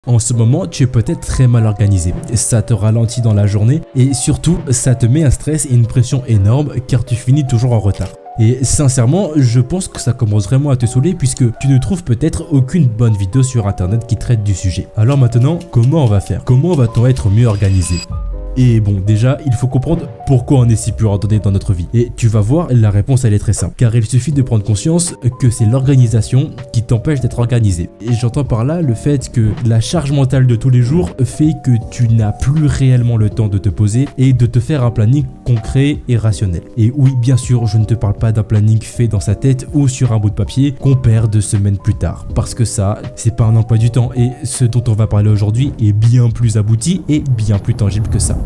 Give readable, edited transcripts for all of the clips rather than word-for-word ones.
En ce moment, tu es peut-être très mal organisé, ça te ralentit dans la journée et surtout, ça te met un stress et une pression énorme car tu finis toujours en retard. Et sincèrement, je pense que ça commence vraiment à te saouler puisque tu ne trouves peut-être aucune bonne vidéo sur internet qui traite du sujet. Alors maintenant, comment on va faire? Comment va-t-on être mieux organisé? Et bon, déjà, il faut comprendre pourquoi on est si peu ordonné dans notre vie. Et tu vas voir, la réponse elle est très simple. Car il suffit de prendre conscience que c'est l'organisation qui t'empêche d'être organisé. Et j'entends par là le fait que la charge mentale de tous les jours fait que tu n'as plus réellement le temps de te poser et de te faire un planning concret et rationnel. Et oui, bien sûr, je ne te parle pas d'un planning fait dans sa tête ou sur un bout de papier qu'on perd 2 semaines plus tard. Parce que ça, c'est pas un emploi du temps. Et ce dont on va parler aujourd'hui est bien plus abouti et bien plus tangible que ça.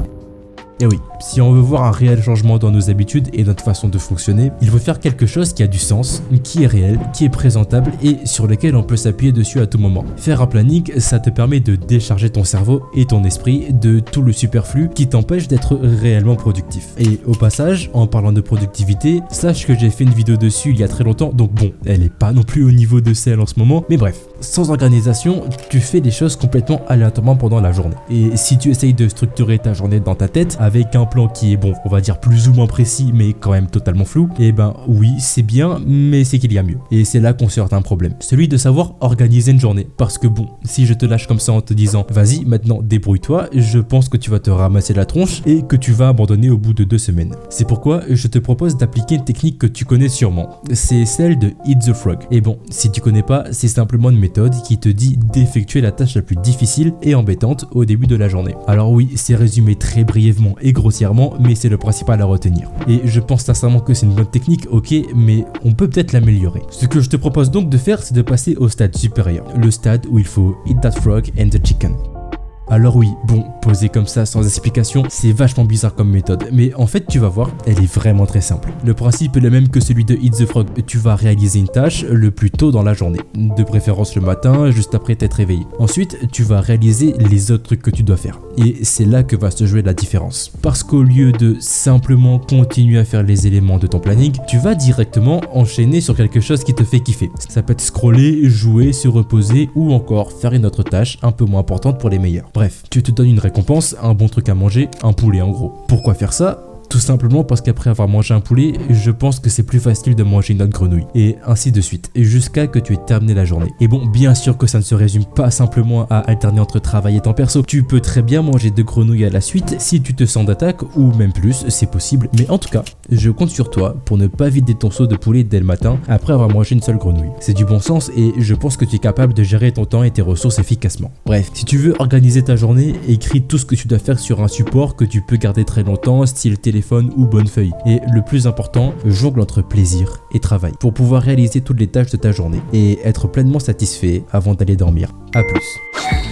Et oui, si on veut voir un réel changement dans nos habitudes et notre façon de fonctionner, il faut faire quelque chose qui a du sens, qui est réel, qui est présentable et sur lequel on peut s'appuyer dessus à tout moment. Faire un planning, ça te permet de décharger ton cerveau et ton esprit de tout le superflu qui t'empêche d'être réellement productif. Et au passage, en parlant de productivité, sache que j'ai fait une vidéo dessus il y a très longtemps, donc bon, elle est pas non plus au niveau de celle en ce moment, mais bref, sans organisation, tu fais des choses complètement aléatoirement pendant la journée. Et si tu essayes de structurer ta journée dans ta tête, avec un plan qui est bon, on va dire plus ou moins précis, mais quand même totalement flou, et ben oui, c'est bien, mais c'est qu'il y a mieux. Et c'est là qu'on se heurte à un problème, celui de savoir organiser une journée. Parce que bon, si je te lâche comme ça en te disant, vas-y, maintenant débrouille-toi, je pense que tu vas te ramasser la tronche et que tu vas abandonner au bout de 2 semaines. C'est pourquoi je te propose d'appliquer une technique que tu connais sûrement. C'est celle de Eat the Frog. Et bon, si tu connais pas, c'est simplement une méthode qui te dit d'effectuer la tâche la plus difficile et embêtante au début de la journée. Alors oui, c'est résumé très brièvement et grossièrement, mais c'est le principal à retenir. Et je pense sincèrement que c'est une bonne technique, ok, mais on peut peut-être l'améliorer. Ce que je te propose donc de faire, c'est de passer au stade supérieur, le stade où il faut eat that frog and the chicken. Alors oui, bon, posé comme ça sans explication, c'est vachement bizarre comme méthode, mais en fait tu vas voir, elle est vraiment très simple. Le principe est le même que celui de Eat the Frog, tu vas réaliser une tâche le plus tôt dans la journée, de préférence le matin, juste après t'être réveillé. Ensuite, tu vas réaliser les autres trucs que tu dois faire, et c'est là que va se jouer la différence. Parce qu'au lieu de simplement continuer à faire les éléments de ton planning, tu vas directement enchaîner sur quelque chose qui te fait kiffer. Ça peut être scroller, jouer, se reposer, ou encore faire une autre tâche un peu moins importante pour les meilleurs. Bref, tu te donnes une récompense, un bon truc à manger, un poulet en gros. Pourquoi faire ça ? Tout simplement parce qu'après avoir mangé un poulet, je pense que c'est plus facile de manger une autre grenouille. Et ainsi de suite, jusqu'à que tu aies terminé la journée. Et bon, bien sûr que ça ne se résume pas simplement à alterner entre travail et temps perso. Tu peux très bien manger 2 grenouilles à la suite si tu te sens d'attaque, ou même plus, c'est possible. Mais en tout cas, je compte sur toi pour ne pas vider ton seau de poulet dès le matin après avoir mangé une seule grenouille. C'est du bon sens et je pense que tu es capable de gérer ton temps et tes ressources efficacement. Bref, si tu veux organiser ta journée, écris tout ce que tu dois faire sur un support que tu peux garder très longtemps, style téléphone ou bonne feuille. Et le plus important, jongle entre plaisir et travail pour pouvoir réaliser toutes les tâches de ta journée et être pleinement satisfait avant d'aller dormir. A plus.